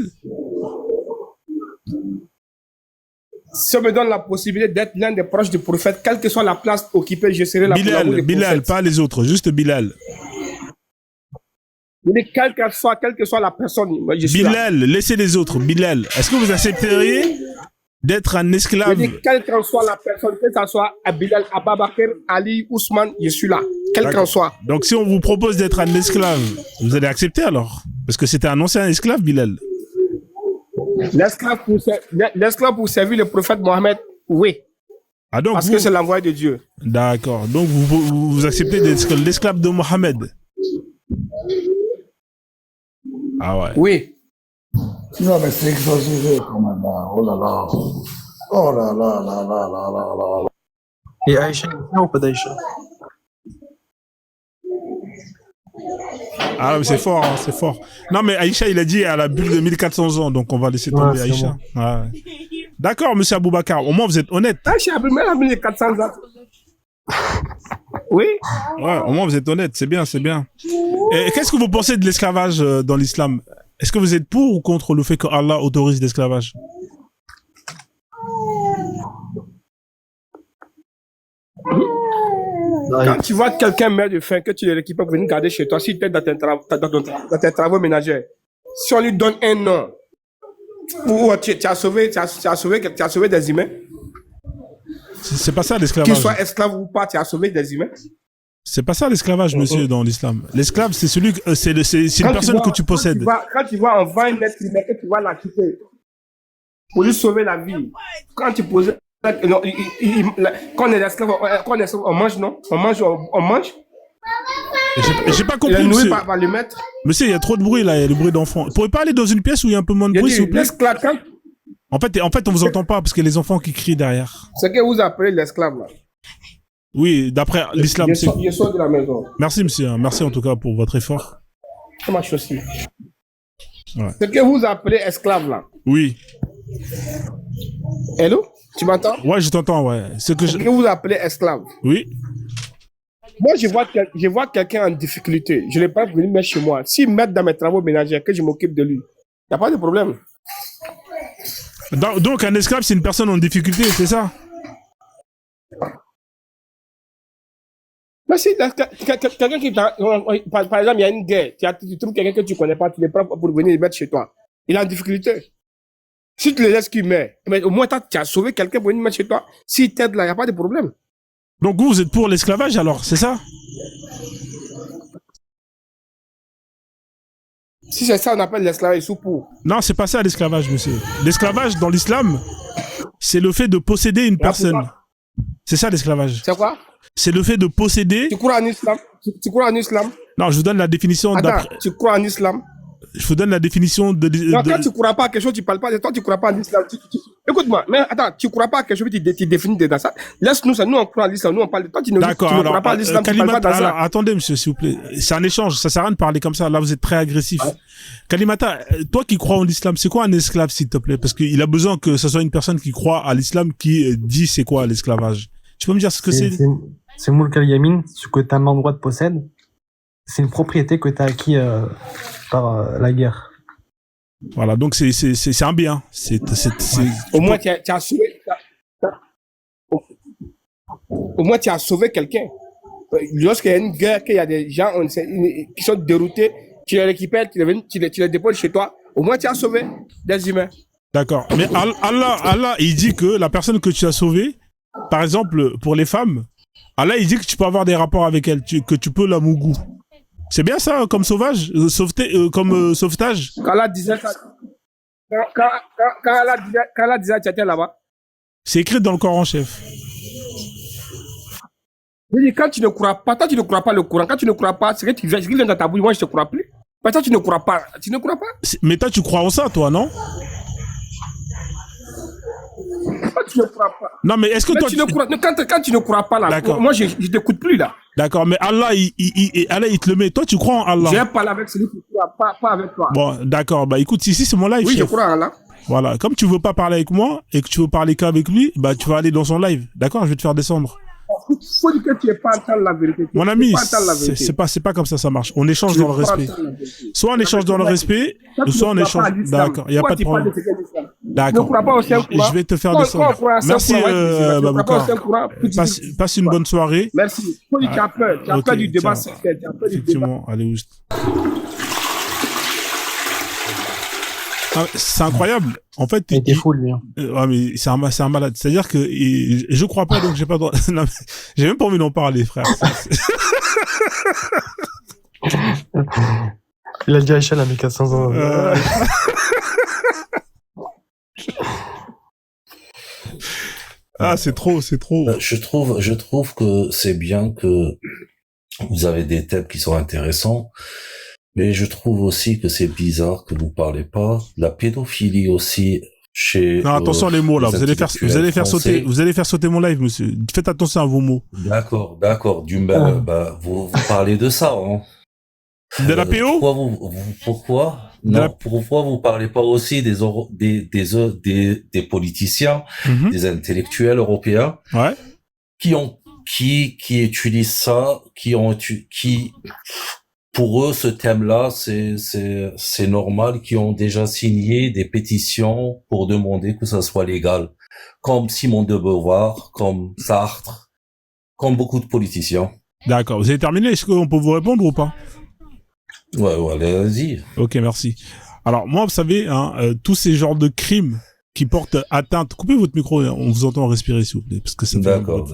[SPEAKER 5] Si on me donne la possibilité d'être l'un des proches du prophète, quelle que soit la place occupée, je serai là pour l'amour du
[SPEAKER 1] Bilal,
[SPEAKER 5] prophète.
[SPEAKER 1] pas les autres, juste Bilal.
[SPEAKER 5] Mais quelle que soit la personne, moi, je suis
[SPEAKER 1] Bilal,
[SPEAKER 5] là.
[SPEAKER 1] laissez les autres. Bilal, est-ce que vous accepteriez d'être un esclave?
[SPEAKER 5] Je dis quelle qu'en soit la personne, que ce soit Bilal, Ababakr, Ali, Ousmane, je suis là. Quel qu'en soit.
[SPEAKER 1] Donc si on vous propose d'être un esclave, vous allez accepter alors? Parce que c'était un ancien esclave, Bilal.
[SPEAKER 5] L'esclave pour servir le prophète Mohammed, oui.
[SPEAKER 1] Ah donc
[SPEAKER 5] Parce que c'est l'envoyé de Dieu.
[SPEAKER 1] D'accord. Donc vous acceptez d'être l'esclave de Mohammed? Ah ouais.
[SPEAKER 5] Oui.
[SPEAKER 4] Non, mais c'est exagéré quand même. Hein. Oh là là. Oh là là là là là là là.
[SPEAKER 6] Et Aïcha, il est bien ou pas d'Aïcha?
[SPEAKER 1] Ah mais c'est fort, hein, c'est fort. Non mais Aïcha, il a dit à la bulle de 1400 ans, donc on va laisser tomber Aïcha. Bon. Ouais. D'accord, monsieur Aboubakar, au moins vous êtes honnête.
[SPEAKER 5] Aïcha, même à 1400 ans. Oui.
[SPEAKER 1] Ouais, au moins vous êtes honnête, c'est bien, c'est bien. Et qu'est-ce que vous pensez de l'esclavage dans l'islam? Est-ce que vous êtes pour ou contre le fait que Allah autorise l'esclavage?
[SPEAKER 5] Quand tu vois quelqu'un meurt de faim, que tu le récupères pour venir garder chez toi, si tu es dans tes travaux ménagers, si on lui donne un nom, ou tu as sauvé des humains,
[SPEAKER 1] c'est pas ça
[SPEAKER 5] qu'il
[SPEAKER 1] l'esclavage.
[SPEAKER 5] soit esclave ou pas, tu as sauvé des humains.
[SPEAKER 1] C'est pas ça l'esclavage, monsieur, dans l'islam. L'esclave, c'est celui, c'est une personne que tu possèdes.
[SPEAKER 5] Quand tu vois, on vend un être humain, que tu vas la quitter pour lui sauver la vie. Quand tu poses, quand on est esclave, on mange, non? On mange.
[SPEAKER 1] J'ai pas
[SPEAKER 5] Il
[SPEAKER 1] compris,
[SPEAKER 5] est nourri
[SPEAKER 1] monsieur.
[SPEAKER 5] par le maître.
[SPEAKER 1] Monsieur, il y a trop de bruit là, il y a le bruit d'enfants. Vous pourriez pas aller dans une pièce où il y a un peu moins de bruit, s'il vous plaît?
[SPEAKER 5] L'esclave,
[SPEAKER 1] En fait, on vous entend pas parce qu'il y a les enfants qui crient derrière.
[SPEAKER 5] c'est que vous appelez l'esclave, là.
[SPEAKER 1] Oui, d'après l'islam.
[SPEAKER 5] Je sors de la maison.
[SPEAKER 1] Merci, monsieur. Merci en tout cas pour votre effort.
[SPEAKER 5] C'est ma chaussure.
[SPEAKER 1] Ouais.
[SPEAKER 5] Ce que vous appelez esclave, là.
[SPEAKER 1] Oui.
[SPEAKER 5] Hello? Tu m'entends?
[SPEAKER 1] Ouais, je t'entends, ouais.
[SPEAKER 5] Ce que vous appelez esclave.
[SPEAKER 1] Oui.
[SPEAKER 5] Moi, je vois quelqu'un en difficulté. Je ne l'ai pas venu mettre chez moi. S'il m'aide dans mes travaux ménagers, que je m'occupe de lui, il n'y a pas de problème.
[SPEAKER 1] Donc, un esclave, c'est une personne en difficulté, c'est ça?
[SPEAKER 5] Mais si quelqu'un qui par exemple, il y a une guerre, tu trouves quelqu'un que tu ne connais pas, tu le prends pour venir le mettre chez toi. Il est en difficulté. Si tu le laisses qu'il meurt, mais au moins tu as sauvé quelqu'un pour venir le mettre chez toi. S'il t'aide là, il n'y a pas de problème.
[SPEAKER 1] Donc, vous êtes pour l'esclavage alors, c'est ça?
[SPEAKER 5] Si c'est ça, on appelle l'esclavage sous pour.
[SPEAKER 1] Non, c'est pas ça l'esclavage, monsieur. L'esclavage dans l'islam, c'est le fait de posséder une personne. C'est ça l'esclavage.
[SPEAKER 5] C'est quoi?
[SPEAKER 1] C'est le fait de posséder.
[SPEAKER 5] Tu crois en islam? Tu crois en islam?
[SPEAKER 1] Non, je vous donne la définition.
[SPEAKER 5] Attends, tu crois en islam?
[SPEAKER 1] Je vous donne la définition de.
[SPEAKER 5] Non, quand tu ne crois pas à quelque chose, tu ne parles pas de toi, tu ne crois pas en islam. Écoute-moi, mais attends, tu ne crois pas à quelque chose, tu définis dans ça. Laisse-nous ça, nous on croit en l'islam, nous on parle de toi, tu ne crois pas à l'islam, tu ne parles pas dans ça.
[SPEAKER 1] Attendez, monsieur, s'il vous plaît. C'est un échange, ça sert à rien de parler comme ça. Là, vous êtes très agressif. Ouais. Kalimata, toi qui crois en l'islam, c'est quoi un esclave, s'il te plaît? Parce qu'il a besoin que ce soit une personne qui croit à l'islam qui dit c'est quoi l'esclavage. Tu peux me dire ce que c'est?
[SPEAKER 6] C'est Moulk al-Yamin, ce que ta main droite possède. C'est une propriété que tu as acquis par la guerre.
[SPEAKER 1] Voilà, donc c'est un bien.
[SPEAKER 5] Au moins, tu as sauvé. Au moins, tu as sauvé quelqu'un. Lorsqu'il y a une guerre, qu'il y a des gens qui sont déroutés, tu les récupères, tu les déposes chez toi. Au moins, tu as sauvé des humains.
[SPEAKER 1] D'accord. Mais Allah, il dit que la personne que tu as sauvée, par exemple, pour les femmes, Allah, il dit que tu peux avoir des rapports avec elle, que tu peux la mougou. C'est bien ça, comme sauvetage sauvetage?
[SPEAKER 5] Quand Allah disait ça, quand Allah disait, tu étais là-bas.
[SPEAKER 1] C'est écrit dans le Coran, chef.
[SPEAKER 5] Je dis, quand tu ne crois pas, toi, tu ne crois pas le Coran. Quand tu ne crois pas, c'est que tu viens dans ta bouche, moi, je ne te crois plus. Mais toi, tu ne crois pas. Tu ne crois pas.
[SPEAKER 1] Mais toi, tu crois en ça, toi, non?
[SPEAKER 5] Toi, tu ne crois pas.
[SPEAKER 1] Non, mais est-ce que
[SPEAKER 5] Mais
[SPEAKER 1] toi...
[SPEAKER 5] tu ne crois... quand tu ne crois pas, là, moi, je ne t'écoute plus, là.
[SPEAKER 1] D'accord, mais Allah, Allah, il te le met. Toi, tu crois en Allah?
[SPEAKER 5] Je vais parler avec celui qui ne croit pas avec toi.
[SPEAKER 1] Bon, d'accord. Bah, écoute, ici, c'est mon live,
[SPEAKER 5] Oui,
[SPEAKER 1] chef.
[SPEAKER 5] je crois en Allah.
[SPEAKER 1] Voilà. Comme tu veux pas parler avec moi et que tu veux parler qu'avec lui, bah, tu vas aller dans son live. D'accord? Je vais te faire descendre.
[SPEAKER 5] Il faut dire que tu n'es pas entendre la vérité.
[SPEAKER 1] Mon ami, c'est pas comme ça marche. On échange dans le respect. Soit on échange dans le respect, soit on échange. D'accord, il n'y a pas de problème. D'accord. Je vais te faire descendre. Merci, Babouka. Passe une bonne soirée.
[SPEAKER 5] Merci. Tu as peur. Tu as peur du débat.
[SPEAKER 1] Effectivement, allez, juste. C'est incroyable. En fait,
[SPEAKER 6] il était fou, lui.
[SPEAKER 1] Ouais, mais c'est un malade. C'est-à-dire que je crois pas, donc j'ai pas le droit. Non, j'ai même pas envie d'en parler, frère.
[SPEAKER 6] Il a dit Aïcha, a mis 400 ans.
[SPEAKER 1] Ah, c'est trop.
[SPEAKER 2] Je trouve que c'est bien que vous avez des thèmes qui sont intéressants. Mais je trouve aussi que c'est bizarre que vous parlez pas. La pédophilie aussi chez.
[SPEAKER 1] Non, attention les mots là. Vous allez faire sauter mon live, monsieur. Faites attention à vos mots.
[SPEAKER 2] D'accord. Vous parlez de ça, hein.
[SPEAKER 1] De la PO?
[SPEAKER 2] Pourquoi vous parlez pas aussi des politiciens, des intellectuels européens,
[SPEAKER 1] ouais,
[SPEAKER 2] qui utilisent ça, pour eux, ce thème-là, c'est normal, qui ont déjà signé des pétitions pour demander que ça soit légal. Comme Simone de Beauvoir, comme Sartre, comme beaucoup de politiciens.
[SPEAKER 1] D'accord. Vous avez terminé? Est-ce qu'on peut vous répondre ou pas?
[SPEAKER 2] Ouais, allez-y.
[SPEAKER 1] Ok, merci. Alors, moi, vous savez, tous ces genres de crimes qui portent atteinte... Coupez votre micro, on vous entend respirer, s'il vous plaît, parce que ça fait...
[SPEAKER 2] D'accord.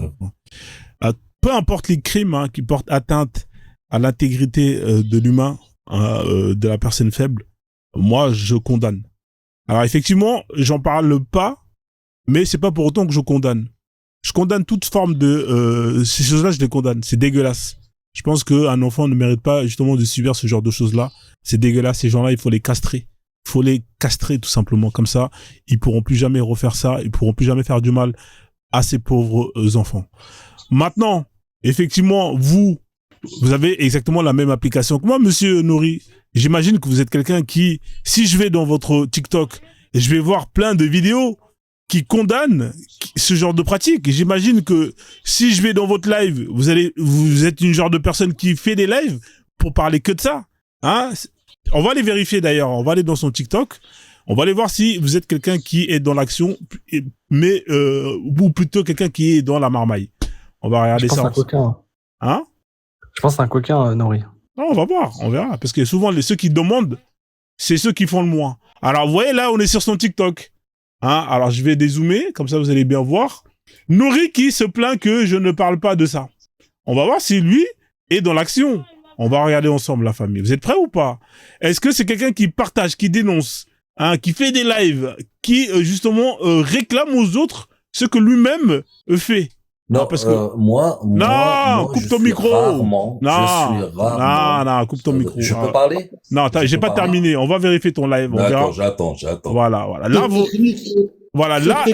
[SPEAKER 1] Peu importe les crimes qui portent atteinte à l'intégrité de l'humain, de la personne faible, moi, je condamne. Alors, effectivement, j'en parle pas, mais c'est pas pour autant que je condamne. Je condamne toute forme de... ces choses-là, je les condamne. C'est dégueulasse. Je pense qu'un enfant ne mérite pas, justement, de subir ce genre de choses-là. C'est dégueulasse. Ces gens-là, il faut les castrer. Il faut les castrer, tout simplement. Comme ça, ils pourront plus jamais refaire ça. Ils pourront plus jamais faire du mal à ces pauvres enfants. Maintenant, effectivement, vous avez exactement la même application que moi, monsieur Nouri. J'imagine que vous êtes quelqu'un qui, si je vais dans votre TikTok, je vais voir plein de vidéos qui condamnent ce genre de pratique. J'imagine que si je vais dans votre live, vous êtes une genre de personne qui fait des lives pour parler que de ça. Hein? On va les vérifier d'ailleurs. On va aller dans son TikTok. On va aller voir si vous êtes quelqu'un qui est dans l'action, mais ou plutôt quelqu'un qui est dans la marmaille. On va regarder ça.
[SPEAKER 6] Je pense à un coquin.
[SPEAKER 1] Hein?
[SPEAKER 6] Je pense à un coquin, Nori.
[SPEAKER 1] Non, on va voir, on verra. Parce que souvent, ceux qui demandent, c'est ceux qui font le moins. Alors, vous voyez, là, on est sur son TikTok. Hein? Alors, je vais dézoomer, comme ça, vous allez bien voir. Nouri qui se plaint que je ne parle pas de ça. On va voir si lui est dans l'action. On va regarder ensemble, la famille. Vous êtes prêts ou pas? Est-ce que c'est quelqu'un qui partage, qui dénonce, qui fait des lives, qui, justement, réclame aux autres ce que lui-même fait?
[SPEAKER 2] Non, parce que moi,
[SPEAKER 1] coupe ton micro. Non, coupe ton micro.
[SPEAKER 2] Je peux parler?
[SPEAKER 1] Non, j'ai pas terminé. On va vérifier ton live.
[SPEAKER 2] D'accord, j'attends.
[SPEAKER 1] Voilà. Là, là,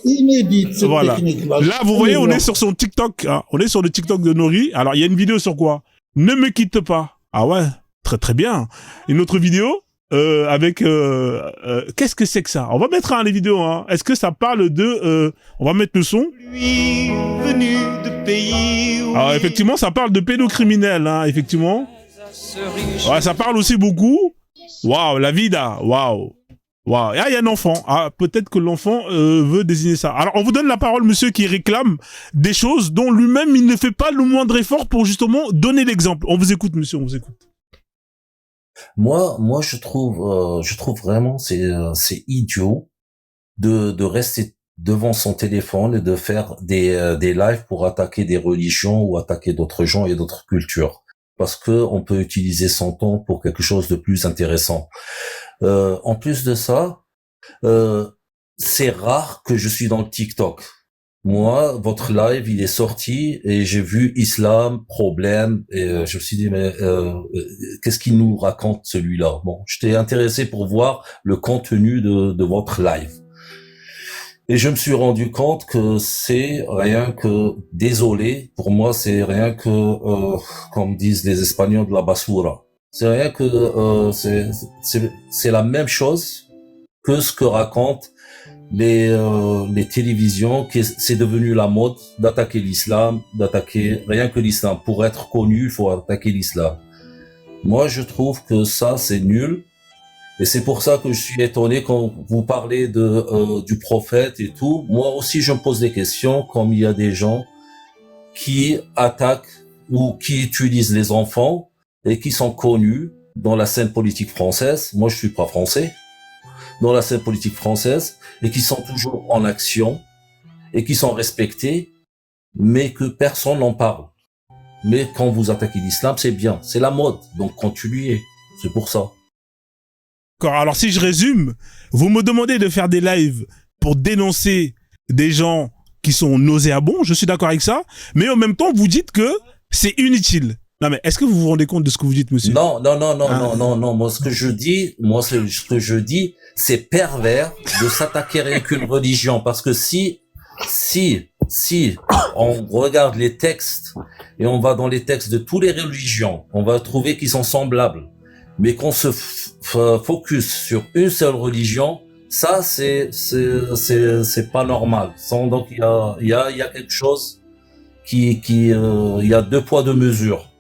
[SPEAKER 4] inédite, cette
[SPEAKER 1] voilà.
[SPEAKER 4] technique-là.
[SPEAKER 1] Là, vous voyez, on est sur son TikTok. Hein. On est sur le TikTok de Nouri. Alors, il y a une vidéo sur quoi? Ne me quitte pas. Ah ouais, très très bien. Une autre vidéo avec qu'est-ce que c'est que ça? On va mettre les vidéos. Hein. Est-ce que ça parle de on va mettre le son.
[SPEAKER 7] Lui, venu de pays où
[SPEAKER 1] alors effectivement, ça parle de pédocriminels. Hein, effectivement. Ouais, ça parle aussi beaucoup. Waouh, la vida. Waouh. Waouh. Ah, il y a un enfant. Ah, peut-être que l'enfant veut désigner ça. Alors, on vous donne la parole, monsieur, qui réclame des choses dont lui-même, il ne fait pas le moindre effort pour justement donner l'exemple. On vous écoute, monsieur, on vous écoute.
[SPEAKER 2] Moi, je trouve vraiment c'est idiot de rester devant son téléphone et de faire des lives pour attaquer des religions ou attaquer d'autres gens et d'autres cultures. Parce que on peut utiliser son temps pour quelque chose de plus intéressant. En plus de ça, c'est rare que je suis dans le TikTok. Moi, votre live, il est sorti et j'ai vu islam, problème, et je me suis dit, mais qu'est-ce qu'il nous raconte celui-là? Bon, j'étais intéressé pour voir le contenu de votre live. Et je me suis rendu compte que c'est rien que, désolé, pour moi, c'est rien que, comme disent les Espagnols, de la basura. C'est rien que, c'est la même chose que ce que racontent les télévisions, que c'est devenu la mode d'attaquer l'islam, d'attaquer rien que l'islam. Pour être connu, il faut attaquer l'islam. Moi, je trouve que ça, c'est nul. Et c'est pour ça que je suis étonné quand vous parlez du prophète et tout. Moi aussi, je me pose des questions, comme il y a des gens qui attaquent ou qui utilisent les enfants et qui sont connus dans la scène politique française. Moi, je suis pas français. Dans la scène politique française et qui sont toujours en action et qui sont respectés, mais que personne n'en parle. Mais quand vous attaquez l'islam, c'est bien. C'est la mode. Donc, continuez. C'est pour ça.
[SPEAKER 1] Alors, si je résume, vous me demandez de faire des lives pour dénoncer des gens qui sont nauséabonds, je suis d'accord avec ça, mais en même temps, vous dites que c'est inutile. Non, mais est-ce que vous vous rendez compte de ce que vous dites, monsieur?
[SPEAKER 2] Non. Moi, ce que je dis, c'est pervers de s'attaquer rien qu'une religion. Parce que si on regarde les textes et on va dans les textes de toutes les religions, on va trouver qu'ils sont semblables. Mais qu'on se focus sur une seule religion, ça, c'est pas normal. Donc, il y a quelque chose il y a deux poids, deux mesures.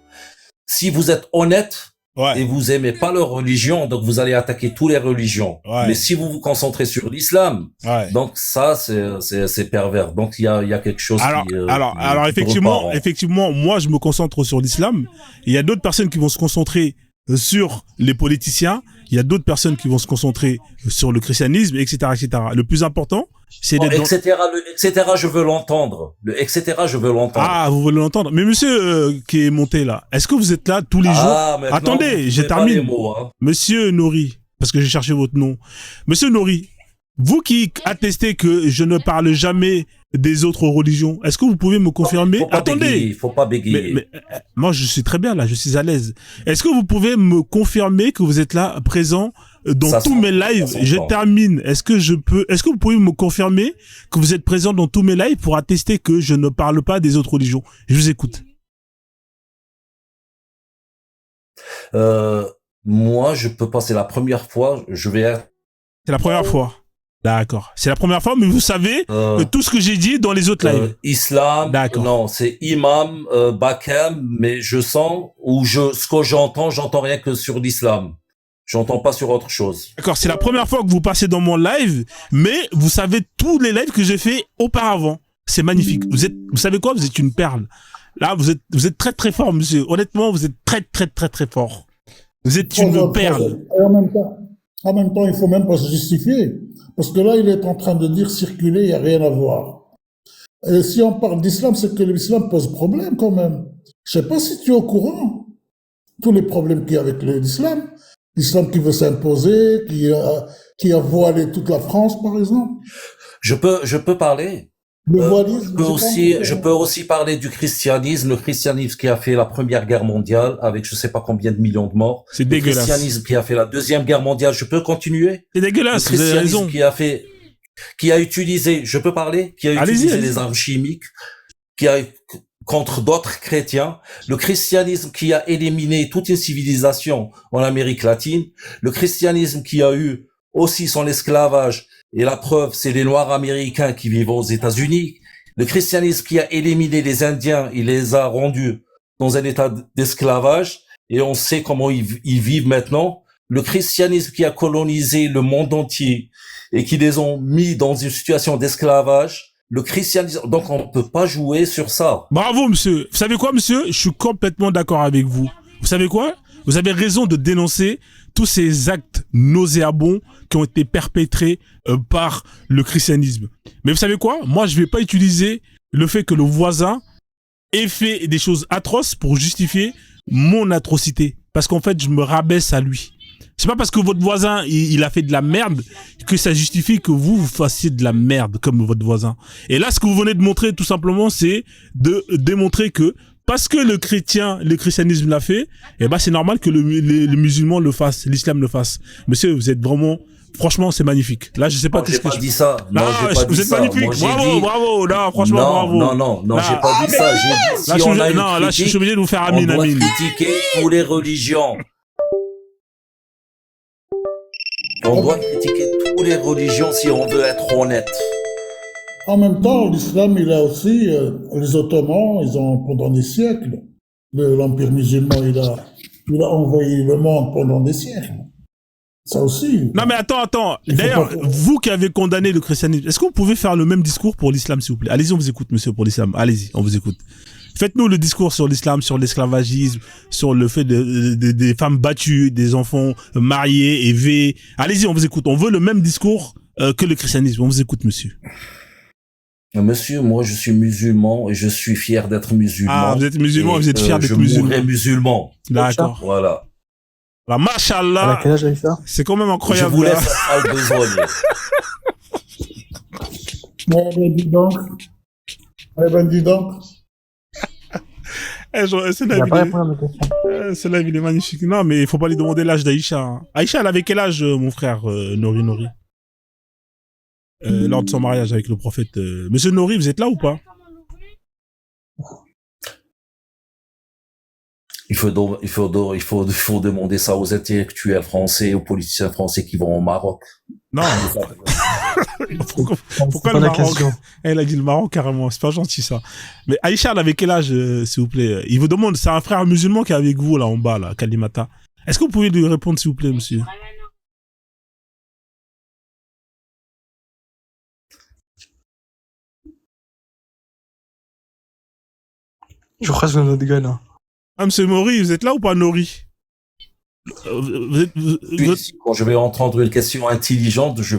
[SPEAKER 2] Si vous êtes honnête,
[SPEAKER 1] ouais,
[SPEAKER 2] et vous aimez pas leur religion, donc vous allez attaquer toutes les religions.
[SPEAKER 1] Ouais.
[SPEAKER 2] Mais si vous vous concentrez sur l'islam,
[SPEAKER 1] ouais,
[SPEAKER 2] donc ça, c'est pervers. Donc il y a quelque chose
[SPEAKER 1] alors effectivement, moi, je me concentre sur l'islam. Il y a d'autres personnes qui vont se concentrer sur les politiciens. Il y a d'autres personnes qui vont se concentrer sur le christianisme, etc., etc. Le plus important, c'est d'être
[SPEAKER 2] etc., je veux l'entendre. Le etc., je veux l'entendre.
[SPEAKER 1] Ah, vous voulez l'entendre. Mais monsieur qui est monté là, est-ce que vous êtes là tous les jours? Attendez, je termine.
[SPEAKER 2] Mots, hein.
[SPEAKER 1] Monsieur Nori, parce que j'ai cherché votre nom. Monsieur Nori, vous qui attestez que je ne parle jamais des autres religions, est-ce que vous pouvez me confirmer?
[SPEAKER 2] Attendez, faut pas bégayer.
[SPEAKER 1] Mais moi, je suis très bien là, je suis à l'aise. Est-ce que vous pouvez me confirmer que vous êtes là, présent dans tous mes lives? Je termine. Est-ce que vous pouvez me confirmer que vous êtes présent dans tous mes lives pour attester que je ne parle pas des autres religions? Je vous écoute.
[SPEAKER 2] Moi, je peux pas, c'est la première fois,
[SPEAKER 1] C'est la première fois. D'accord. C'est la première fois, mais vous savez tout ce que j'ai dit dans les autres lives.
[SPEAKER 2] Islam, non, c'est imam, Bakem, mais ce que j'entends rien que sur l'islam. J'entends pas sur autre chose.
[SPEAKER 1] D'accord, c'est la première fois que vous passez dans mon live, mais vous savez tous les lives que j'ai fait auparavant. C'est magnifique. Vous savez quoi? Vous êtes une perle. Là, vous êtes très très fort, monsieur. Honnêtement, vous êtes très très très très fort. Vous êtes une perle.
[SPEAKER 4] En même temps, il faut même pas se justifier. Parce que là, il est en train de dire circuler, il n'y a rien à voir. Et si on parle d'islam, c'est que l'islam pose problème quand même. Je sais pas si tu es au courant. Tous les problèmes qu'il y a avec l'islam. L'islam qui veut s'imposer, qui a voilé toute la France, par exemple.
[SPEAKER 2] Je peux parler. Je peux aussi parler du christianisme, le christianisme qui a fait la Première Guerre mondiale avec je sais pas combien de millions de morts.
[SPEAKER 1] C'est dégueulasse.
[SPEAKER 2] Le christianisme qui a fait la Deuxième Guerre mondiale, je peux continuer?
[SPEAKER 1] C'est dégueulasse,
[SPEAKER 2] vous avez
[SPEAKER 1] raison.
[SPEAKER 2] Qui a utilisé les armes chimiques, contre d'autres chrétiens, le christianisme qui a éliminé toute une civilisation en Amérique latine, le christianisme qui a eu aussi son esclavage. Et la preuve, c'est les Noirs américains qui vivent aux États-Unis. Le christianisme qui a éliminé les Indiens, il les a rendus dans un état d'esclavage. et on sait comment ils vivent maintenant. Le christianisme qui a colonisé le monde entier et qui les ont mis dans une situation d'esclavage, le christianisme, donc on ne peut pas jouer sur ça.
[SPEAKER 1] Bravo, monsieur. Vous savez quoi, monsieur? Je suis complètement d'accord avec vous. Vous savez quoi? Vous avez raison de dénoncer tous ces actes nauséabonds qui ont été perpétrés par le christianisme. Mais vous savez quoi? Moi, je vais pas utiliser le fait que le voisin ait fait des choses atroces pour justifier mon atrocité. Parce qu'en fait, je me rabaisse à lui. C'est pas parce que votre voisin, il a fait de la merde que ça justifie que vous fassiez de la merde comme votre voisin. Et là, ce que vous venez de montrer, tout simplement, c'est de démontrer que parce que le christianisme l'a fait, eh ben, c'est normal que les musulmans le fassent, l'islam le fasse. Monsieur, vous êtes vraiment, franchement, c'est magnifique. Là, je sais pas
[SPEAKER 2] Non, j'ai pas dit ça.
[SPEAKER 1] Non,
[SPEAKER 2] j'ai pas
[SPEAKER 1] vous
[SPEAKER 2] dit
[SPEAKER 1] êtes
[SPEAKER 2] ça.
[SPEAKER 1] magnifique.
[SPEAKER 2] Moi, j'ai
[SPEAKER 1] Bravo,
[SPEAKER 2] dit-
[SPEAKER 1] bravo. Là, franchement, bravo.
[SPEAKER 2] Non, j'ai pas dit ça. J'ai dit,
[SPEAKER 1] Là,
[SPEAKER 2] si on a une
[SPEAKER 1] là, je suis
[SPEAKER 2] critique,
[SPEAKER 1] obligé de vous faire
[SPEAKER 2] on
[SPEAKER 1] Amin,
[SPEAKER 2] doit
[SPEAKER 1] Amin.
[SPEAKER 2] critiquer toutes les religions. On doit critiquer toutes les religions si on veut être honnête.
[SPEAKER 4] En même temps, l'islam, il a aussi, les Ottomans, ils ont, pendant des siècles, l'Empire musulman, il a envoyé le monde pendant des siècles. Ça aussi.
[SPEAKER 1] Non, mais attends.
[SPEAKER 4] Il faut
[SPEAKER 1] D'ailleurs,
[SPEAKER 4] pas-
[SPEAKER 1] vous qui avez condamné le christianisme, est-ce que vous pouvez faire le même discours pour l'islam, s'il vous plaît? Allez-y, on vous écoute, monsieur, pour l'islam. Allez-y, on vous écoute. Faites-nous le discours sur l'islam, sur l'esclavagisme, sur le fait des femmes battues, des enfants mariés, élevés. Allez-y, on vous écoute. On veut le même discours que le christianisme. On vous écoute, monsieur.
[SPEAKER 2] Monsieur, moi, je suis musulman et je suis fier d'être musulman.
[SPEAKER 1] Ah, vous êtes musulman,
[SPEAKER 2] Et,
[SPEAKER 1] vous êtes fier d'être
[SPEAKER 2] je
[SPEAKER 1] musulman.
[SPEAKER 2] mourrai musulman.
[SPEAKER 1] D'accord.
[SPEAKER 2] Voilà.
[SPEAKER 1] Bah,
[SPEAKER 6] À
[SPEAKER 1] machallah,
[SPEAKER 6] quel âge Aïcha?
[SPEAKER 1] c'est quand même
[SPEAKER 2] Je
[SPEAKER 1] incroyable.
[SPEAKER 2] vous
[SPEAKER 1] là.
[SPEAKER 2] laisse à le besoin.
[SPEAKER 4] Ouais, ben dis donc. Ouais, ben dis donc.
[SPEAKER 1] Ce
[SPEAKER 6] Il n'a pas répondu à ma question.
[SPEAKER 1] live, il est magnifique. Non, mais il faut pas lui demander l'âge d'Aïcha. Hein. Aïcha, elle avait quel âge, mon frère Nori lors de son mariage avec le prophète. Monsieur Nori, vous êtes là ou pas?
[SPEAKER 2] Il faut demander ça aux intellectuels français, aux politiciens français qui vont au Maroc.
[SPEAKER 1] Non. Pourquoi
[SPEAKER 6] C'est pas
[SPEAKER 1] le
[SPEAKER 6] la
[SPEAKER 1] Maroc?
[SPEAKER 6] question.
[SPEAKER 1] Elle a dit le Maroc carrément. C'est pas gentil ça. Mais Aïcha, elle avait quel âge, s'il vous plaît? Il vous demande, c'est un frère musulman qui est avec vous là en bas, là, Kalimata. Est-ce que vous pouvez lui répondre, s'il vous plaît, monsieur?
[SPEAKER 6] Je crois que c'est notre gars, là.
[SPEAKER 1] Ah, monsieur Mori, vous êtes là ou pas, Nori?
[SPEAKER 2] Puis, quand je vais entendre une question intelligente, je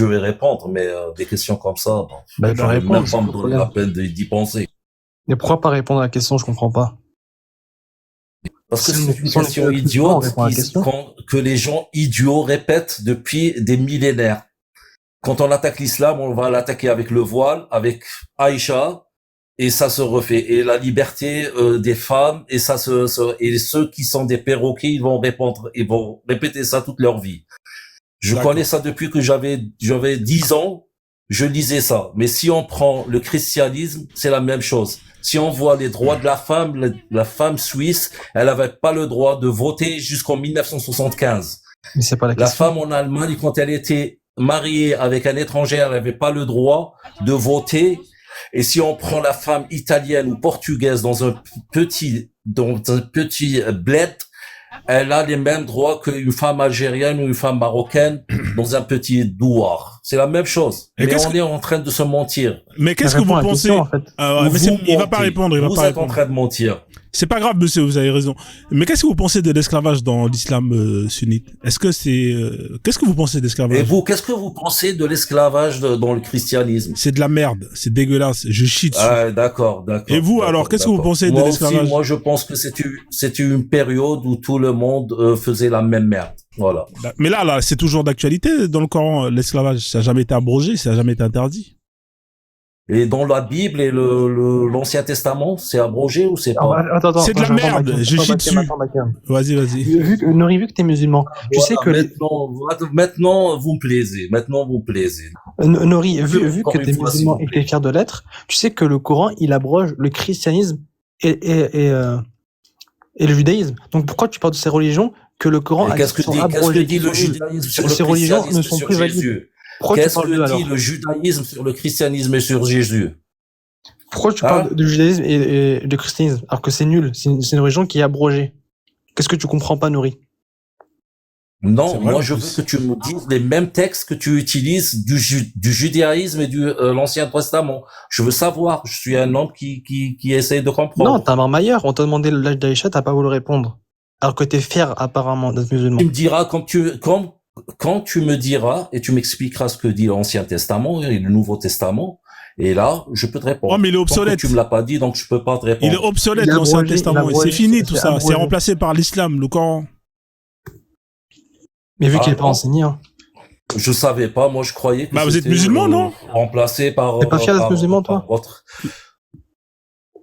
[SPEAKER 2] vais répondre, mais des questions comme ça, bon,
[SPEAKER 6] Bah, il
[SPEAKER 2] je
[SPEAKER 6] faut
[SPEAKER 2] vais
[SPEAKER 6] répondre,
[SPEAKER 2] même pas
[SPEAKER 6] c'est
[SPEAKER 2] me
[SPEAKER 6] le
[SPEAKER 2] donner la
[SPEAKER 6] problème.
[SPEAKER 2] peine d'y penser.
[SPEAKER 6] Mais pourquoi pas répondre à la question? Je comprends pas.
[SPEAKER 2] Parce que
[SPEAKER 6] Si
[SPEAKER 2] c'est une
[SPEAKER 6] on est
[SPEAKER 2] question
[SPEAKER 6] plus
[SPEAKER 2] idiote
[SPEAKER 6] on répond à la question.
[SPEAKER 2] que les gens idiots répètent depuis des millénaires. Quand on attaque l'islam, on va l'attaquer avec le voile, avec Aïcha, et ça se refait. Et la liberté des femmes, et et ceux qui sont des perroquets, ils vont répéter ça toute leur vie. Je
[SPEAKER 1] D'accord.
[SPEAKER 2] connais ça depuis que j'avais 10 ans, je lisais ça. Mais si on prend le christianisme, c'est la même chose. Si on voit les droits de la femme suisse, elle avait pas le droit de voter jusqu'en 1975.
[SPEAKER 6] Mais c'est pas la
[SPEAKER 2] La
[SPEAKER 6] question.
[SPEAKER 2] femme en Allemagne, quand elle était mariée avec un étranger, elle n'avait pas le droit de voter. Et si on prend la femme italienne ou portugaise dans un petit bled, elle a les mêmes droits qu'une femme algérienne ou une femme marocaine dans un petit douar. C'est la même chose.
[SPEAKER 1] Et
[SPEAKER 2] Mais
[SPEAKER 1] qu'est-ce
[SPEAKER 2] on est en train de se mentir.
[SPEAKER 1] Mais qu'est-ce que
[SPEAKER 6] Réponds
[SPEAKER 1] vous
[SPEAKER 6] à la
[SPEAKER 1] pensez?
[SPEAKER 6] question, en fait.
[SPEAKER 1] Ouais, mais
[SPEAKER 2] Vous
[SPEAKER 1] il va
[SPEAKER 2] mentez.
[SPEAKER 1] pas répondre, il va
[SPEAKER 2] Vous
[SPEAKER 1] pas
[SPEAKER 2] êtes en
[SPEAKER 1] répondre.
[SPEAKER 2] train de mentir.
[SPEAKER 1] C'est pas grave, monsieur, vous avez raison. Mais qu'est-ce que vous pensez de l'esclavage dans l'islam sunnite? Est-ce que c'est... Qu'est-ce que vous pensez
[SPEAKER 2] Et
[SPEAKER 1] d'esclavage?
[SPEAKER 2] vous, qu'est-ce que vous pensez de l'esclavage dans le christianisme?
[SPEAKER 1] C'est de la merde, c'est dégueulasse, je chie dessus.
[SPEAKER 2] Ah, d'accord.
[SPEAKER 1] Et vous,
[SPEAKER 2] d'accord,
[SPEAKER 1] alors, qu'est-ce que vous
[SPEAKER 2] d'accord.
[SPEAKER 1] pensez de
[SPEAKER 2] Moi
[SPEAKER 1] l'esclavage?
[SPEAKER 2] aussi, moi, je pense que c'est une période où tout le monde faisait la même merde. Voilà.
[SPEAKER 1] Mais là, c'est toujours d'actualité dans le Coran, l'esclavage. Ça n'a jamais été abrogé, ça n'a jamais été interdit.
[SPEAKER 2] Et dans la Bible et l'Ancien Testament, c'est abrogé ou c'est pas?
[SPEAKER 6] Attends,
[SPEAKER 1] C'est de la
[SPEAKER 6] j'entends
[SPEAKER 1] merde,
[SPEAKER 6] Bakem.
[SPEAKER 1] je
[SPEAKER 6] Attends,
[SPEAKER 1] chie
[SPEAKER 6] Bakem,
[SPEAKER 1] dessus.
[SPEAKER 6] attends, Bakem.
[SPEAKER 1] Vas-y.
[SPEAKER 6] Nori, vu que t'es musulman, tu sais que
[SPEAKER 2] Maintenant, vous me plaisez. Maintenant, vous me plaisez.
[SPEAKER 6] Nori, vu
[SPEAKER 2] Encore
[SPEAKER 6] que
[SPEAKER 2] une
[SPEAKER 6] t'es
[SPEAKER 2] fois,
[SPEAKER 6] musulman
[SPEAKER 2] s'il
[SPEAKER 6] et
[SPEAKER 2] vous
[SPEAKER 6] que t'es fier de l'être, tu sais que le Coran, il abroge le christianisme et le judaïsme. Donc pourquoi tu parles de ces religions que le Coran a
[SPEAKER 2] Qu'est-ce que dit le judaïsme sur
[SPEAKER 6] Ces
[SPEAKER 2] le
[SPEAKER 6] religions
[SPEAKER 2] christianisme
[SPEAKER 6] ne
[SPEAKER 2] et
[SPEAKER 6] sont
[SPEAKER 2] sur
[SPEAKER 6] plus valides.
[SPEAKER 2] Jésus?
[SPEAKER 6] Pourquoi tu
[SPEAKER 2] Qu'est-ce
[SPEAKER 6] parles d'eux
[SPEAKER 2] que
[SPEAKER 6] alors?
[SPEAKER 2] dit le judaïsme sur le christianisme et sur Jésus?
[SPEAKER 6] Pourquoi tu parles de judaïsme et de christianisme alors que c'est nul, c'est une religion qui est abrogée? Qu'est-ce que tu comprends pas, Nourri?
[SPEAKER 2] Non,
[SPEAKER 1] C'est vrai,
[SPEAKER 2] moi
[SPEAKER 1] en
[SPEAKER 2] je
[SPEAKER 1] plus.
[SPEAKER 2] veux que tu me dises les mêmes textes que tu utilises du judaïsme et du l'Ancien Testament. Je veux savoir. Je suis un homme qui essaie de
[SPEAKER 6] Non,
[SPEAKER 2] comprendre.
[SPEAKER 6] t'es un marmailleur. On t'a demandé l'âge d'Aïcha, t'as pas voulu répondre. Alors que t'es fier, apparemment, d'être musulman.
[SPEAKER 2] Tu me diras quand tu me diras et tu m'expliqueras ce que dit l'Ancien Testament et le Nouveau Testament. Et là, je peux te répondre.
[SPEAKER 1] Oh, mais il est
[SPEAKER 2] Tant que
[SPEAKER 1] obsolète.
[SPEAKER 2] tu me l'as pas dit, donc je peux pas te répondre.
[SPEAKER 1] Il est obsolète,
[SPEAKER 6] Il a
[SPEAKER 1] l'Ancien
[SPEAKER 6] abrogé,
[SPEAKER 1] Testament.
[SPEAKER 6] il a abrogé,
[SPEAKER 1] C'est fini,
[SPEAKER 6] c'est
[SPEAKER 1] tout ça.
[SPEAKER 6] abrogé.
[SPEAKER 1] C'est remplacé par l'islam, le Coran.
[SPEAKER 6] Mais vu
[SPEAKER 2] Ah,
[SPEAKER 6] qu'il est pas
[SPEAKER 2] bon.
[SPEAKER 6] enseigné, hein.
[SPEAKER 2] Je savais pas. Moi, je croyais que
[SPEAKER 1] Bah, vous êtes
[SPEAKER 2] c'était,
[SPEAKER 1] musulman, non?
[SPEAKER 2] remplacé par.
[SPEAKER 6] T'es pas fier d'être
[SPEAKER 2] par-
[SPEAKER 6] musulman,
[SPEAKER 2] par
[SPEAKER 6] toi?
[SPEAKER 2] votre.